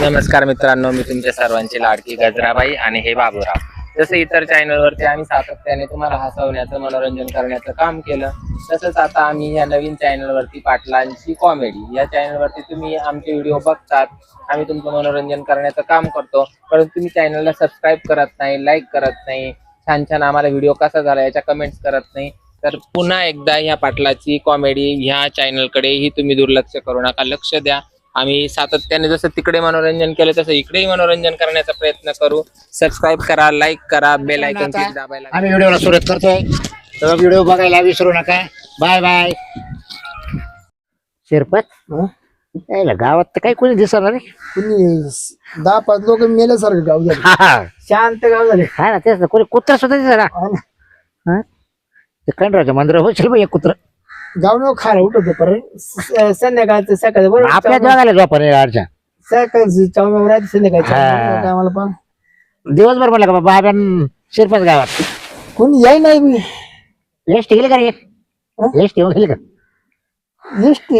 नमस्कार मित्रांनो, मी तुमच्या सर्वांची लाडकी गजराबाई आणि हे बाबूराव. जसं इतर चॅनलवरती आम्ही सातत्याने तुम्हाला हसवण्याचं, मनोरंजन करण्याचं काम केलं, तसंच आता आम्ही या नवीन चॅनलवरती पाटलांची कॉमेडी या चॅनलवरती तुम्ही आमचे व्हिडिओ बघतात. आम्ही तुमचं मनोरंजन करण्याचं काम करतो, परंतु तुम्ही चॅनलला सबस्क्राईब करत नाही, लाईक करत नाही, छान छान आम्हाला व्हिडिओ कसा झाला याच्या कमेंट्स करत नाही. तर पुन्हा एकदा ह्या पाटलाची कॉमेडी ह्या चॅनलकडेही तुम्ही दुर्लक्ष करू नका, लक्ष द्या. आम्ही सातत्याने जसं तिकडे मनोरंजन केलं तसं इकडेही मनोरंजन करण्याचा प्रयत्न करू. सबस्क्राईब करा, लाईक करा, बेल आयकॉन दाबायला. आम्ही व्हिडिओला सुरुवात करतोय, तर व्हिडिओ बघायला विसरू नका. Bye bye. शिरपत यायला गावात तर काही कोणी दिसणार नाही. कुणी 10-5 लोक मेल्यासारखं गाव झालं, शांत गाव झाले. हा ना, तेच ना, कोणी कुत्रा सुद्धा दिसणार. ते खंडरावच्या मंदिर होशील बा, एक कुत्र गाव नाव खायला उठवतो परत संध्याकाळचं सकाळी बरोबर आपल्या दोघाला झोपा नाही राहायच्या. सकाळची चावम्या राहते संध्याकाळची आम्हाला पण दिवसभर म्हणलं का बाब्यान शिरपत गावात कोणी याय नाही मी एसटी गेली का रे? एसटी गेली का? एसटी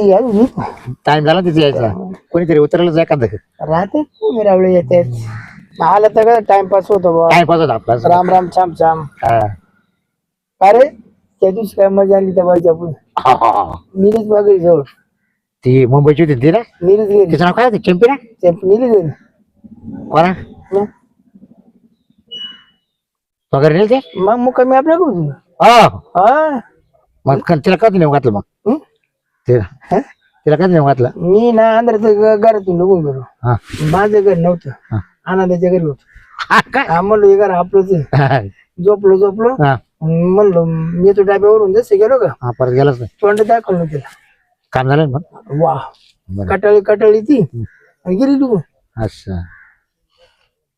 टाइम झाला तिथे यायचा, कोणीतरी उतरलं जाय का? राहते मिरावळे येतात, आलं तर टाइमपास होतो बा. टाइमपास होता आपला. राम राम छाम छाम. अरे त्या दिवशी काय मजा आली त्या बाईच्या आपण निरीज वगैरे जवळ ती मुंबईची होती ती ना, निरीज गेली. तिचं नाव काय होतं? चंपी ना? निरीज गेली कोणा वगैरे नेल ते मग मुक्कामी आपल्या करू. मग तिला कधी नेऊ घातलं? मग तिला कधी नेऊ घातलं? मी ना आंध्राचं घरातून निघून गेलो. माझं घर नव्हतं, आनंदाच्या घरी होतं. म्हणलो हे घर आपलंच. झोपलो म्हणलो मी तो डाब्यावरून जसे गेलो का परत गेलाच नाही. तोंड दाखवलं तिला, काम झालं ना? मग वा कटाळी ती आणि गेली निघून. अच्छा,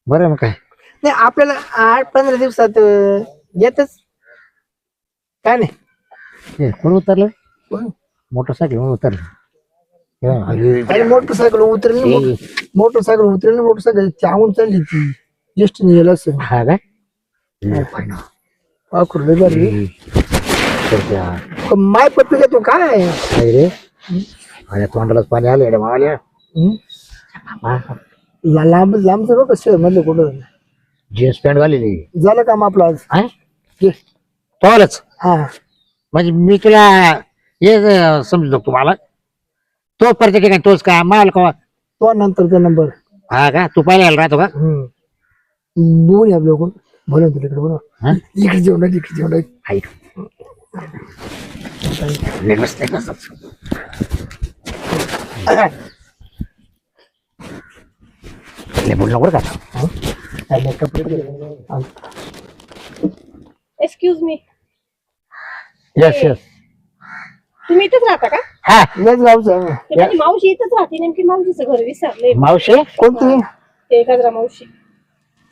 बरं. मग काय नाही, आपल्याला 8-15 दिवसात येतच काय नाही. कोण उतरलं? मोटरसायकल उतरलं. अरे मोटरसायकल उतरली, मोटरसायकल चावून चालली ती एसटीने गेला असं. हा काय माय पप्पी का तू काय रे? माझ्या तोंडालाच पाणी आलं मावाल्या. लांब लांबच बघ शहर मधलं कुठं जीन्स पॅन्ट घालेली. झालं काम आपलं आज? तोलच हा म्हणजे मी तुला हे समजतो तुम्हाला तो परत काय तोच का मला का तो नंतरचा नंबर. हा का? तू पाहिजे राहतो का? बोल आपल्या कोण बोल तिकडे बोल. इकडे जेवण बोल नको का? Excuse me, yes yes. तुम्ही इथंच राहता का? हा गावचं ते माझी मावशी इथंच राहते. नेमकी मावशीचं घर विसरले. मावशी कोणती? ते गजरा मावशी.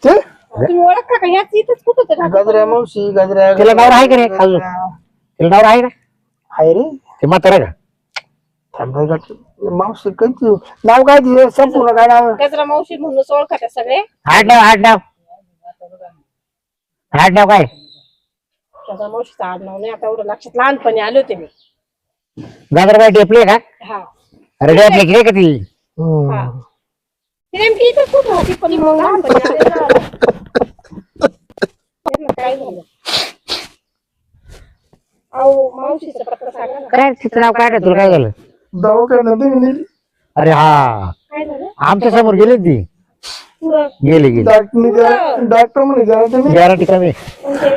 ते तुम्ही ओळखता का? याच इथंच कुठं तर गजऱ्या मावशी गजऱ्या तिला नाव आहे का रे? तिला नाव आहे का? आहे रे. ते म्हातारा का? मावशी कोणती नाव काय तिचं संपूर्ण काय नाव? गजरा मावशी म्हणून ओळखता सगळे. आडनाव काय? गजरा मावशीचं आडनाव नाही आता एवढं लक्षात. लहानपणी आले होते मी. गाजरबाई डेपली का? हा अरे डेपली की रे का ती? हा, ती नेमकी इथंच कुठं होती पण मग लहानपणी आले ना. त्यांना काय झालं? अहो मावशीचं पत्ता सांगा ना. काय तिचं नाव काय? तुला काय झालं? दवाखान्यात अरे हा, काय झालं? आमच्या समोर गेली ती. पुढं गेली डॉक्टर म्हणे गॅरंटी कमी म्हणजे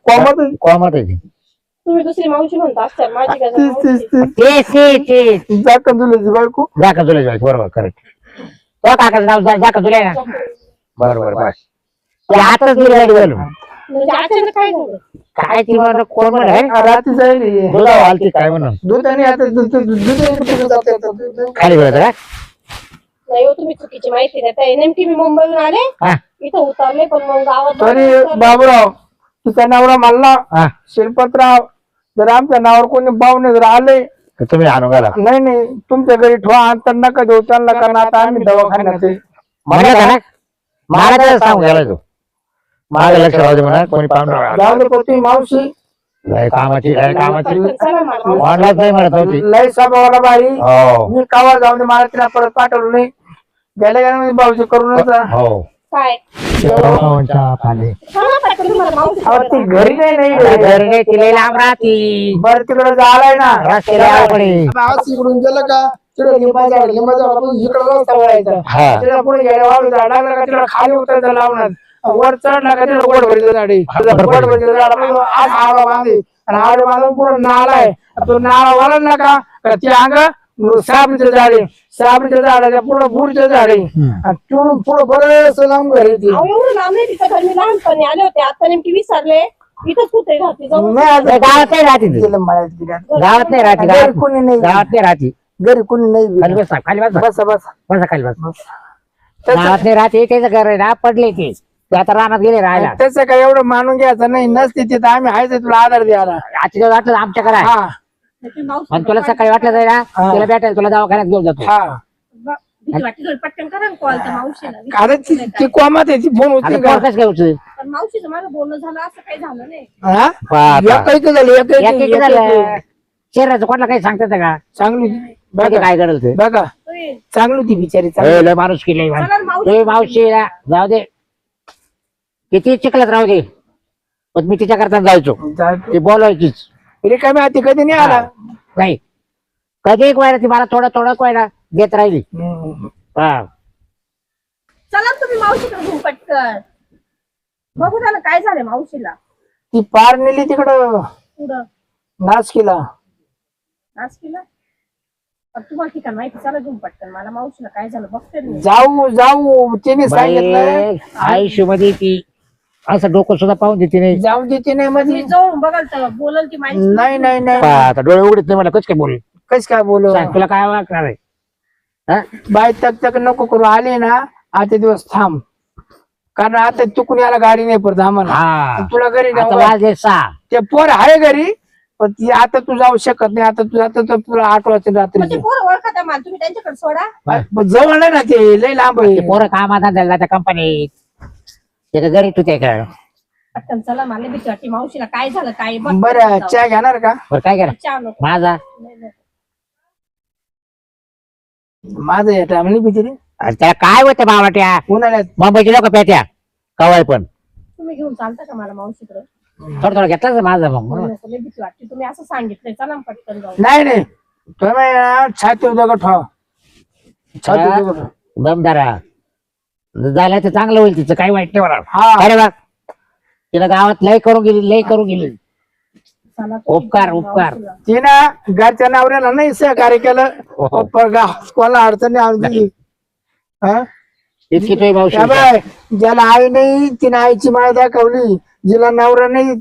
कॉमत आहे ती. तुम्ही दुसरी मावशी म्हणता असतात. माझी गजरा मावशी. जाकन तुला बायको जाका तुला जायचं. बरोबर, करेक्ट. तो काकाचं नाव जाका तुला आहे ना? बरोबर बस. आताच मी गाडी गेलो. म्हणजे अचानक काय झालं? काय ती म्हणून कोण म्हणे रात्री जायली दुधा वालती काय म्हणून दूध आणि आता खाली गेलं का? नाही हो, तुम्ही चुकीची माहिती देताय. नेमकी मी मुंबईहून आले, हा इथं उतरले, पण मग गावात तरी बाबूराव तुझा नवरा म्हणला हा, शिल्पतराव जर आमच्या नावावर कोणी पाहुणे जर आले तर तुम्ही आणून घाला. नाही तुमच्या घरी ठेवा अंतर नका देऊ त्यांना, कारण आता आम्ही दवाखान्यात आहे. मला का ना? मला काय सांगू गेला तू? माझं लक्ष राहू दे म्हणा, कोणी पाहुणे जाऊ दे पण तुम्ही मावशी लय कामाची चला मला. ऑनलाईन नाही म्हणत होती. लय स्वभावाला बारी. हो मी कावा जाऊन मला तिला परत पाठवलं नाही. गेल्या गेल्या म्हणजे भाऊजी करूनच हो काय चहा पाणी. सांगा पटकन तुम्हाला मावशी अहो, ती घरी नाही घरी नाही तिला लांब राहती बरं तिकडे झालाय ना रस्त्याला आवड आहे. आज इकडून गेलं का तिकडे लिंबा झाड आपण इकडे रस्ता वळायचा हा. तिला पुढे गेल्या वाळू झाड लागला का तिला खाली उतरायचं लावणार वर चढला का तिला गोडभरीचं झाड आहे गोडभरीचं झाड आपण आज आडवा बांधे आणि आडवा बांधून पुढे नाला आहे तो नाला वळण ना का ते अंग साबरीचं झाड आहे साबरीच्या झाडाच्या पुढे बुरचं झाड आहे आणि तिकडून पुढे बरंच लांब घर आहे ते. अहो, एवढं लांब नाही तिथं घर. मी लहानपणी आले होते आता नेमकी विसरले इथंच कुठे राहते जाऊन नाही आता गावात नाही राहती ती. गेलं मळ्यात गेलं. गावात नाही राहती घरी कोणी नाही गावात नाही राहती घरी कोणी खाली नाही बसा खाली बसा बसा बसा बसा खाली बसा त्याचं गावात नाही राहते त्याचं घर आहे ना पडले ते आता रानात गेले राहायला त्याचं काय एवढं मानून घ्यायचं नाही नसते तिथं आम्ही आहेच तुला आधार द्यायला आजच्या वाटलं आमच्याकडे आहे. हा त्याची मावशी आणि तुला सकाळी वाटलं जाईल ना हा. तुला भेटायला तुला दवाखान्यात घेऊन जातो हा भीती वाटते थोडी पटकन करा ना कॉल त्या मावशीला आता ती कोमात आहे ती फोन आता होती का पोरकच काय उचल पण मावशीचं माझं बोलणं झालं असं काही झालं नाही हा बापा. एक झालं एक झालं शरीराचं कोणाला काही सांगतात का चांगली कधी बघा काय करेल ते बघा होय. चांगली होती बिचारी चांगली लय माणूस केले चला ना मावशी ते मावशीला जाऊ दे किती चिखलात राहू दे पण मी तिच्या करता जायचो ती बोलवायचीच रिकामी हाती कधी नाही आला नाही कधी एक वायला ती मला थोडं थोडं वायला देत राहिली हम्म. हा चला ना तुम्ही मावशीकडे घेऊन पटकन बघू ना काय झालं मावशीला ती पार नेली तिकडं पुढं नाचकीला नाशिकला तुम्हाला ठिकाण माहिती चला घेऊन पटकन मला मावशीला काय झालं बघते ना मी. जाऊ जाऊ तिने सांगितलं आयुष्य मध्ये ती असं डोकं सुद्धा पाहून देते नाही जाऊ देते नाही मी मध्ये जाऊन बघाल तर बोलल ती माहिती नाही नाही नाही पहा, आता डोळे उघडत नाही मला कस काय बोल कस काय बोलू तुला काय वाटणार आहे हा? बाय तक तक नको करू आले ना आजचे दिवस थांब कारण आता चुकून याला गाडी नाही पडत आम्हाला हा तुला घरी आता जाऊ वाजले 6 ते पोर आहे घरी पण ती आता तू जाऊ शकत नाही आता तू आता तर तुला 8 वाजता म्हणजे रात्री पोरं ओळखता मला तुम्ही त्यांच्याकडे सोडा जवळ नाही ना ते लय लांब आहे ते पोरं कामात झालं त्या कंपनीत ते का घरी तू ते काय पटकन चला मला भीती वाटते मावशीला काय झालं काय बघ बरं चहा घेणार का बरं काय करा चहा नको. माझा नाही, नाही. माझं या टायमाला बिचारी अरे त्याला काय होतं बावट्या उन्हाळ्यात मुंबईची लोक पेट्या कवाय पण तुम्ही घेऊन चालता का मला मावशीकडे थोडं थोडं घेतलं माझा मग नको, लय भीती वाटते तुम्ही असं सांगितलंय चला ना पटकन जाऊ नाही नाही तुम्ही छाती उद्या ठेवा छाती उद्या ठेवा. दमदारा झालं तर चांगलं होईल तिचं काही वाईट नाही होणार हा अरे बा तिला गावात लय करून गेली चला तुम्ही उपकार जाऊ उपकार मावशीला. तिनं घरच्या नवऱ्याला नाही सहकार्य केलं कोणाला अडचणी आणली हा इतकी तुझी मावशी त्या बाय, ज्याला आई नाही तिने आईची माया दाखवली जिला नवरा नाही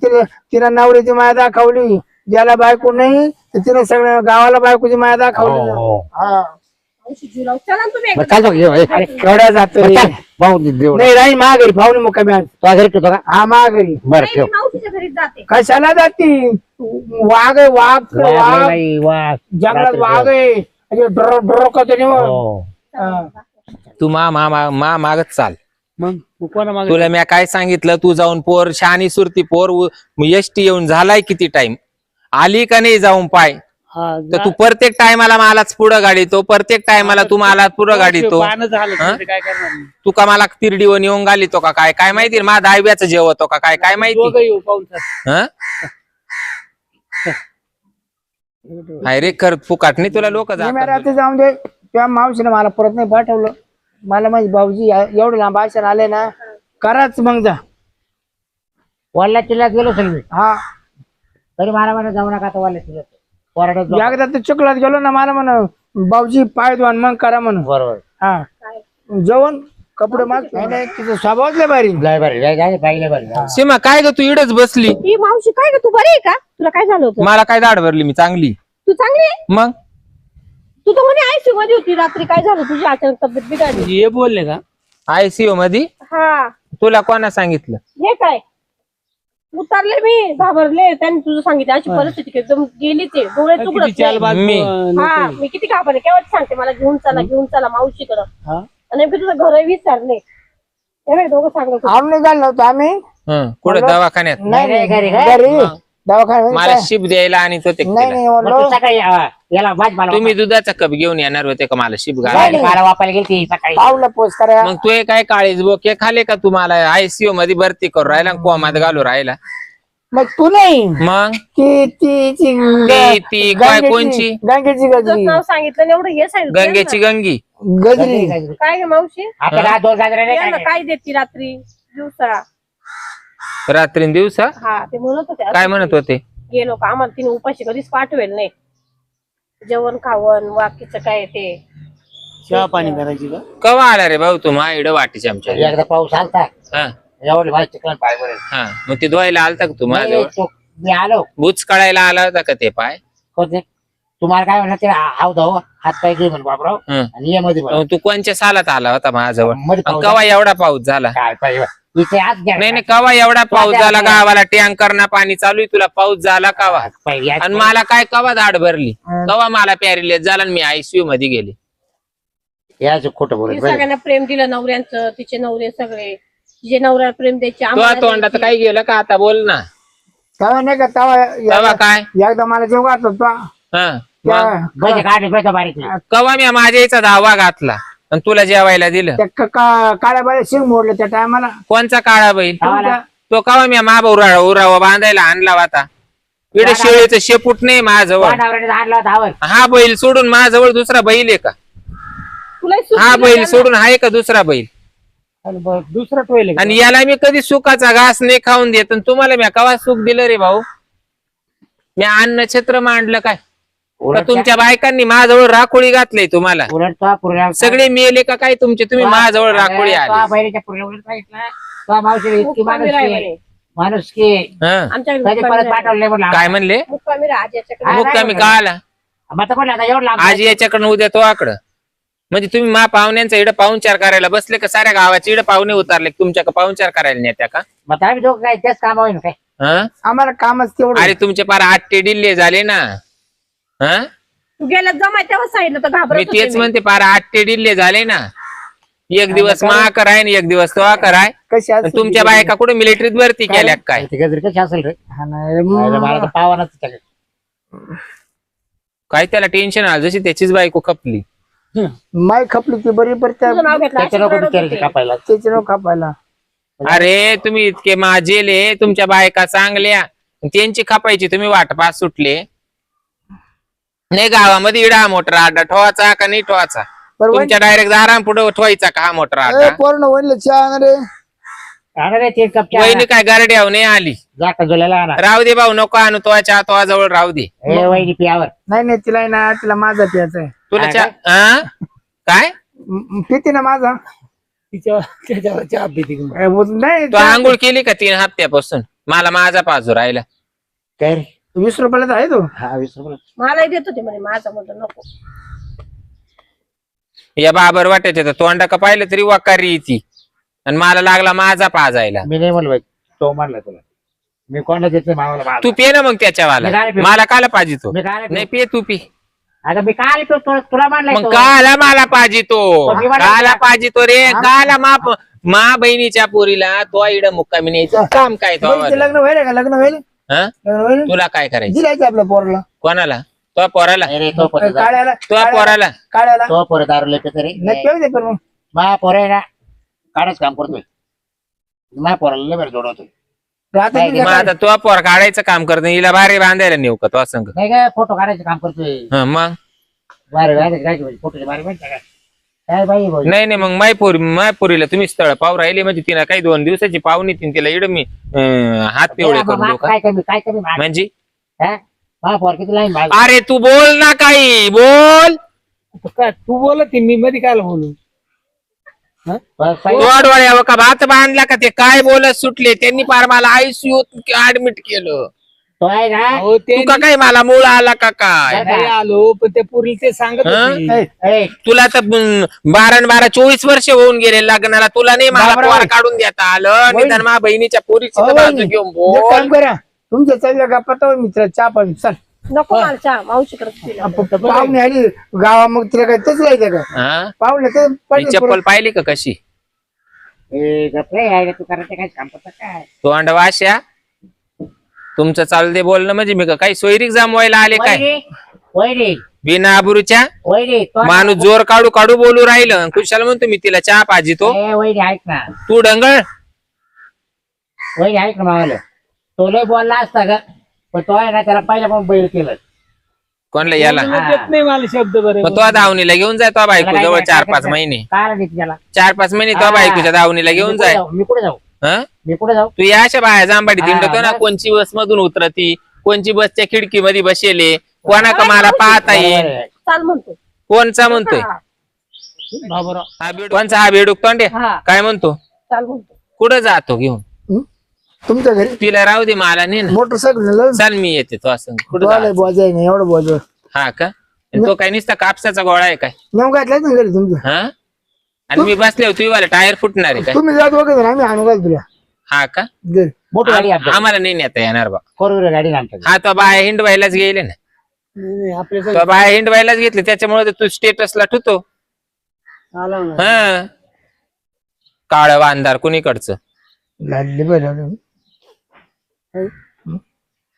तिला नवऱ्याची माया दाखवली ज्याला बायको नाही तर तिने सगळ्या गावाला बायकोची माया दाखवली हो, हो. हा मावशी जीव लावू. चला ना तुम्ही बरं, एकदा. चालतो घेऊ. अरे केवढ्या जातो बरं, चाल. भाऊ दे, देऊ ना. नाही राही महागरी पाहुणे मुक्कामी आज तुझ्या घरी ठेवतो का हा महागरी बरं नाही, ठेव मी मावशीच्या घरीच जाते कशाला जाती वाघ आहे वाघ वाह, वाघ बाई, वाह. जंगलात रात्री वाघ आहे म्हणजे डर डर करतो नाही मग. हो. हा. तू मा मागत चाल मग कोणा मागे तुला मी काय सांगितलं तू जाऊन पोर शहाणी सुरती पोर एसटी येऊन झालाय किती टाइम आली का नाही जाऊन पाय तर तू प्रत्येक टायमाला मलाच पुढं गाडीतो प्रत्येक टायमाला तू मला पुढं गाडीतो हं? तू का मला तिरडीवर येऊन गालीतो का काय काय माहिती माझा आयब्याचं जेवतो का काय काय माहिती हं? हाय रे कर फुकाट नाही तुला लोक मी रात्री जाऊन दे त्या मावशीने मला परत नाही पाठवलं मला माझी भाऊजी एवढं लांब आशान आले ना कराच मग जा वल्ल्या चिल्ल्यात गेलो असेल मी हा तरी मला म्हणा जाऊ नका आता वल्ल्या चिल्ल्यात कोरड्यात जाऊ. एकदा तर चिखलात गेलो ना मला म्हण भाऊजी पाय धुवान मग करा म्हणून बरोबर हा जेवण कपडे माग नाही नाही, तिचं स्वभावच लय भारी लय भारी लय लय भारी, लय भारी. सीमा काय ग तू इडच बसली ही मावशी काय ग तू बरी आहे का तुला काय झालं होतं मला काय दाढ भरली मी चांगली तू चांगली आहे मग तू तर म्हणे आयसीयू मध्ये होती रात्री काय झालं तुझी अचानक तब्येत बिघडली हे बोलले का आयसीयू मध्ये हा तुला कोणा सांगितलं हे काय उतरले मी घाबरले त्यांनी तुझं सांगितलं अशी परिस्थिती एकदम गेली ते डोळे चुकडत मी हा मी किती घाबरले केव्हा सांगते मला घेऊन चला मावशीकडं आणि मी तुझं घर विचारले हे दोघं सांगत होते. आम्ही निघालो नव्हतो आम्ही हं, कुठं दवाखान्यात नाही नाही, घरी, घरी दवाखान्यात मला शिप द्यायला आणि तो ते नाही नाही मग म्हणलो तू सकाळी याला भाजीपाला तुम्ही दुधाचा कप घेऊन येणार होते का मला शिबगा मला वापायला गेली ती सकाळी. पावला पोच करा. मग तू हे काय काळीज बोके खाले का तुम्हाला आयसीयू मध्ये भरती करू राहिला कोमात घालू राहिला मग तू नाही मग ती ती ती ती काय कोणची गंगेची तुझं गजरी नाव सांगितलं आणि एवढं हे सांगितलं गंगेची गंगी गजरी काय ग मावशी आपल्याला 2 गाजरे नाही यांना काय. काय देते रात्री दिवसा रात्री दिवसा हा ते म्हणत होते असं काय म्हणत होते गेलो का आम्हाला तिने उपाशी कधीच पाठवेल नाही जेवण खावण बाकीचं काय ते चहा पाणी करायची का? कवा आला रे भाऊ तू मा इडं वाटीचे आमच्या एकदा पाऊस आलता हा एवढी भाजी चिकन पाय बरे. हा मग ते धुवायला आलता का तू माझ्याजवळ मी आलो बुच काढायला आला होता का ते पाय कोणते तुम्हाला काय म्हणलं ते हाव धाव हात पाय घे म्हण बाबराव हं. आणि ये मध्ये बघ. मग तू कोणच्या सालात आला होता माझ्याजवळ मध्ये पाऊस कवा एवढा पाऊस झाला काय पाहिजे इथे हात घ्या नाही नाही कवा एवढा पाऊस झाला गावाला टँकर ना पाणी चालू आहे तुला पाऊस झाला कवा पाय या. आणि मला काय कवा दाढ भरली कवा मला पॅरिलेस झाला आणि मी आयसीयू मध्ये गेले याचं खोटं बोलत तिने पाहिजे. सगळ्यांना प्रेम दिलं नवऱ्यांचं तिचे नवरे सगळे जे नवऱ्याला प्रेम द्यायचे तो आम्हाला तोंडात द्यायचे. काय गेलं का आता बोल ना तवा नाही का तवा तेव्हा काय एकदा मला जेव घातलं तो हा मग भजे काढले भजे बारीक कवा मी माझ्या इचा धावा घातला आणि तुला जेवायला दिलं त्या काळ्या बाळ्या शिंग मोडले त्या टायमाला कोणचा काळा बैल आम्हाला तो कवा मी उरावा बांधायला आणला होता इकडे शेळीचं शेपूट नाही माझ्याजवळ नवऱ्याने आणला होता धावर हा बैल सोडून माझ्याजवळ दुसरा बैल आहे का तुलाही सुख हा दिलं बैल त्यांना. सोडून आहे का दुसरा बैल दुसरा टोयले आणि याला मी कधी सुखाचा घास नाही खाऊन देत आणि तुम्हाला मी कवा सुख दिलं रे भाऊ मी अन्न छत्र मांडलं काय का तुमच्या बायकांनी माझ्याजवळ राखोळी घातली तुम्हाला उलट तो पुऱ्या सगळे मेले का काय तुमचे तुम्ही माझ्याजवळ राखोळी आले बहिणीच्या पुऱ्या उलट सांगितलं तो मावशी इतकी मुक्कामी राह माणूस म्हणे. माणूस की हा आमच्याकडे कधी मुक्कामी परत राह. पाठवले म्हणलं काय म्हणले मुक्कामी राह याच्याकडे हा, मुक्कामी का आला मग आता म्हणलं आता एवढं लांब आज याच्याकडनं उद्या तो आकडं म्हणजे तुम्ही मा पाहुण्यांचा इडं पाहुणचार करायला बसले का साऱ्या गावाचे इडं पाहुणे उतारले तुमच्या पाहुणचार करायला नेत्या का मग आता आम्ही दोघं काय तेच काम होईन काय हा आम्हाला कामच तेवढं अरे तुमचे पार 8 ते डिल्ले झाले ना हा तू गेला जमाय तेव्हा सांगितलं तर मी घाबरत होते तेच मी. म्हणते पार 8 ते डिल्ले झाले ना एक दिवस मा कराय आणि एक दिवस तो कराय कशी आणि तुमच्या बायका कुठे मिलिटरीत भरती केल्या का काय ते गजरी कशी असेल रे हा नाही, मला तर पावानाच काय त्याला टेन्शन आलं जशी त्याचीच बायको खपली माय खपली ती बरी पर त्या तुझं नाव घेतलं त्याच्या अशी नको रडत विचारायचे होते. कापायला त्याचे नाव खापायला अरे तुम्ही इतके माझेले तुमच्या बायका चांगल्या त्यांची खपायची तुम्ही वाटपास सुटले नाही गावामध्ये इडा मोटर आडा ठेवायचा का नाही ठेवायचा बरोबर तुमच्या डायरेक्ट दाराम पुढे ठेवायचा का हा मोटर आडा पोरण वडलं चहा रे आणा रे 3 कप चहा वहिनी काय गारड्याव नाही आली जा का जुल्याला आणा राहू दे भाऊ नको आणू तो चहा तो जवळ राहू दे ए वहिनी पियावर नाही नाही तिला आहे ना तिला माझा प्यायचा आहे तुला काय चहा हा? काय पिते ना माझा नाही तू आंघोळ केली का 3 हप्त्यापासून मला माझा पाजू राहिला काय रे 20 रुपयाला आहे तो हा 20 रुपये मलाही देत होते म्हणे माझा म्हणलं नको या बाबर वाटायचे तर तोंडा का पाहिलं तरी वाकारी ती आणि मला लागला माझा पाजायला मी नाही म्हणलो बाई तो म्हणला तुला मी कोणाला देत नाही मावाला माझा. तू पे ना मग त्याच्यावाला मी काय पिऊ? मला काला पाहिजे तो मी काय नाही पे तू पी आता मी काय तुला मानलाय मग तो. काला मला पाहिजे तो पण मी म्हणलं काला का? पाहिजे तो रे काला मा बहिणीच्या पोरीला तो इड मुक्कामी न्यायचं काम काय तो बहिणीचं लग्न व्हायला का लग्न व्हायला हा? लग्न व्हायला तुला काय करायचं दिलायचं आपल्या पोराला कोणाला तो पोराला नाही रे तो पोरं दारू- काळ्याला तो पोराला काळ्याला तो पोरं दारू लेते तरी नाही पेऊ दे पण मग मा पोरं आहे ना काढच काम करतोय मा पोराला लय बरं जोडवतोय आता नाही, तुझ्या मग आता तो पोर काढायचं काम करतो हिला बारी बांधायला नेऊ का तो संग नाही काय फोटो काढायचं काम करतोय मग बारे काय फोटोचे बारे माहिती का काय बाई भाऊ नाही नाही मग मायपुरीला तुम्ही स्थळ पाहू राहिले म्हणजे तिला काही 2 दिवसाची पाहुणी तीन तिला इड मी हात पिवळे करून देऊ का काय कमी म्हणजे मा पोर किती लाईन बाग अरे तू बोल ना काही बोल काय तू बोलत मी मध्ये काय बोलू डोळ्यावर का भात बांधला का ते काय बोलत सुटले त्यांनी पार मला आयसीयू ऍडमिट केलं तो आहे ना तू का काय मला मूळ आला का काय नाही आलो पण त्या पुरी ते सांगत होती. ए, तुला तर 12 24 वर्ष होऊन गेले लग्नाला तुला नाही मला बाबराव. पोर काढून देता आलं निदान मा बहिणीच्या पोरीची तर बाजू घेऊन बोल काम करा तुमच्या चालल्या गप्पा तो मित्र चहा पाणी चल नको मला चहा मावशी करत तिला पाहुणे आली गावा मग तिला काय तेच राहायचं का हा? पाहुणे ते ही पडले चप्पल पाहिली का कशी ए, गप्प रे, आहे ना, तू करायचं काय काम करता काय तो अंडवाश्या तुमचं चालू दे बोलणं म्हणजे मी का काही सोयरीक जमवायला आले काय वहिनी, वहिनी बिना आबरूच्या वहिनी माणूस जोर काढू काढू बोलू राहिलं कुशाला म्हणतो मी तिला चहा पाहिजे वहिनी ऐक ना तू डंगळ वहिनी ऐक ना मावाला तो लय बोलला असता का पण तो आहे ना त्याला पहिल्या पण बैल केलं कोणला याला येत नाही मला शब्द बरे मग तो दावणीला घेऊन जाय तो बायको जवळ 4-5 महिने काय नाही त्याला 4-5 महिने तो बायकोच्या दावणीला घेऊन जाय मी कुठे जाऊ हं? मी कुठे जाऊ तू या अशा बाया जांबाडी हा, दिंडतो ना बस. कोणची बस मधून उतरती कोणची बसच्या खिडकीमध्ये बसेले कोणा का मला पाहता येईल चाल म्हणतो कोणचा म्हणतोय हा, कोणचा हा बेडूक तोंडे हा. काय म्हणतो चाल म्हणतो कुठं जातो घेऊन तुमच्या घरी तिला राहू दे मला नाही ना मोटरसायकल चल मी येते तो असं कुठं जायचं? बोजा आहे नाही एवढं बोजा हा का आणि तो काय नुसता कापसाचा गोळा आहे काय नेम घातलाय ना घरी तुमच्या हा आणि मी बसले तुझी वाला टायर फुटणार आहे काय तुम्ही जात वगैरे आम्ही आणू घाल तुला हा का घरी. मोठी गाडी आपली आम्हाला नाही नेता येणार बा फोर व्हीलर गाडी आणतो हा तो बाया हिंडवायलाच गेले ना नाही, आपल्या तो बाया हिंडवायलाच घेतले त्याच्यामुळे तू स्टेटसला ठुतो आला ना हा काळ वांदार कुणीकडचं लागले बरं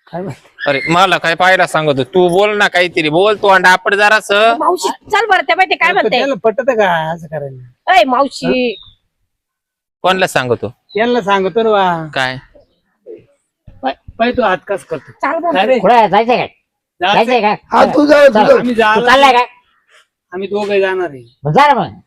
काय माहिती अरे मला काय पाहायला सांगतो तू बोल ना काहीतरी बोल तू अंडा आपण जरास मावशी चल बरं त्या माहिती काय म्हणते त्याला पटत का असं करायला अय मावशी कोणला सांगतो त्यांना सांगतो ना बा. काय पाय तू हात कस करतो चाल बरं. काय रे? कुठे जायचंय काय जायचंय काय हा तू जा चल. आम्ही तू जा चाललाय काय आम्ही दोघे जाणार आहे मग जा ना मग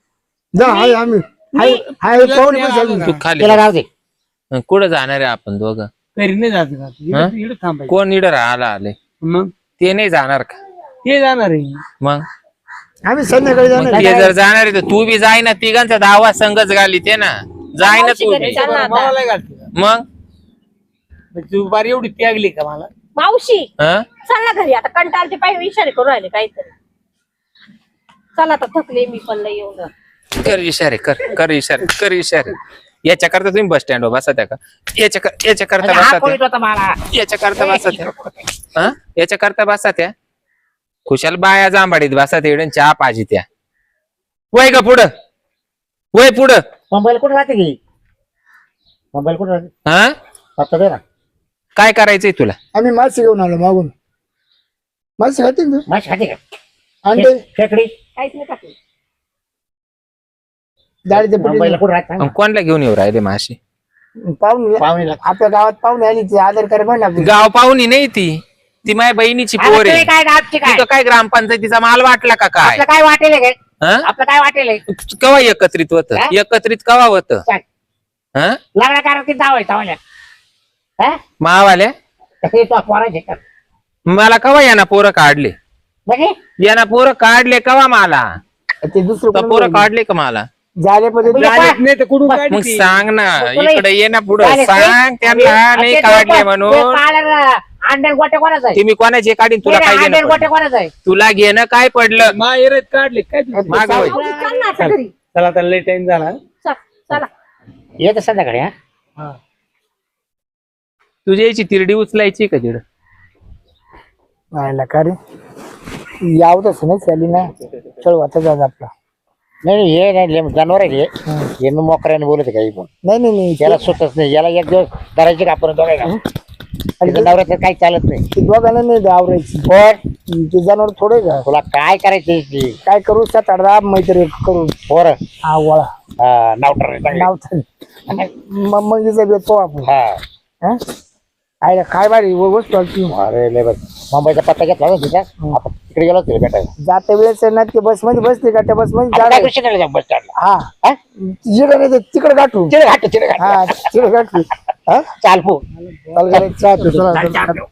जा हाय आम्ही हाय हाय पाहुणे पण चालू तू खाली तिला राहू दे कुठं जाणार आहे आपण दोघं घरी नाही जात का हा? इकडे थांबायचं कोण इडर आला आले मग ते नाही जाणार का ते जाणार आहे मग आम्ही संध्याकाळी मग जाणार ते जर जाणार आहे तर तू बी जाय ना तिघांचा दावा संघच घाली ते ना जाय ना तू मावशीकडे बी. चल ना आता. मला नाही घालते का? मग मग तू बारी एवढी त्यागली का मला मावशी हं? चल ना घरी आता कंटाळते पाहिजे इशारे करून राहिले काहीतरी चल आता थकले मी पण लई येऊन कर इशारे कर इशारे याच्या करता तुम्ही बस स्टँड बसा त्या का याच्या करता हा बसा कोणीच होता मला याच्या करता बसा त्या हं? याच्या करता बसा त्या खुशाल बाया जांबाडीत बसा तिकडे चहा पाहिजे त्या वय का पुढं वय पुढं मुंबईला कुठे राहते की मुंबईला कुठे राहते हा फक्त दे ना काय करायचंय तुला आम्ही मासे घेऊन आलो मागून मासे खाते ना तू माशी खाते का अंडे खेकडी काहीच नाही टाकलं डाळीचे मुंबईला कुठे राहत मग कोणला घेऊन येऊ राहिले माशी पाहुणे पाहुणेला आपल्या गावात पाहुणे आली ते आधार कार्ड पण आपली गाव पाहुणी नाही ती माझ्या बहिणीची अरे पोर तुम्ही आहे काय ना आमची काय तिथं काय ग्रामपंचायतीचा माल वाटला का काय आपलं काय वाटेल काय हं? आपलं काय वाटेल कवा एकत्रित होत हा? एकत्रित कवा होत लग्न कारण किती जावं चावल्या मावाल्या तो पोरायचे का मला कवा याना पोरं काढले म्हणजे याना पोरं काढले कवा मला ते दुसरं तर पोरं काढले का मला झाले पण म्हणजे झाले नाही तर कुठून मग काढली? सांग ना तुला- इकडे ये ना पुढं चालेल, सांग त्यांना नाही काढले म्हणून अंडर गोटे कोणाचा आहे तुम्ही कोणाचे काढीन तुला काय अंडर घेणं गोटे पडलं? कोणाचा आहे तुला घेणं काय पडलं माहेरात काढले काय तू? माग वळ. मावशी चल ना आता घरी चला आता लय टाइम झाला चल चला येत संध्याकाळी हा हा. तुझ्या याची तिरडी उचलायची का तिड व्हायला का रे यावतच नाही चाली ना चल आता जा आपला नाही नाही, हे नाही जनावर आहे हे मी मोकऱ्याने बोलत आहे काही पण नाही नाही नाही याला सुतच नाही याला एक दिवस करायचे का आपण बघायला नवऱ्याचं काही चालत नाही ते दोघांना नाही आवरायची पण ते जनावर थोडे का तुला काय करायचं ते काय करू 7-8 मैत्री करू पोर हा वळा नावटर नाव मग बेत पाहू आपण हा हा? आयला काय बारी वस्तू आली ती. अरे लय बघ मुंबईचा पत्ता घेतला ना तिचा आपण तिकडे गेलो तिला भेटायला जाते वेळेस ना ते बस मध्ये बसते का त्या बस मध्ये आपण काय जागा- कृषी नाही जाऊ बस स्टँडला हा जिकडे नाही तिकडे गाठू तिकडे घाट तिकडे घाट हा तिकडे गाठू हा चाल पो चाल चला, चला. चाल, चाल.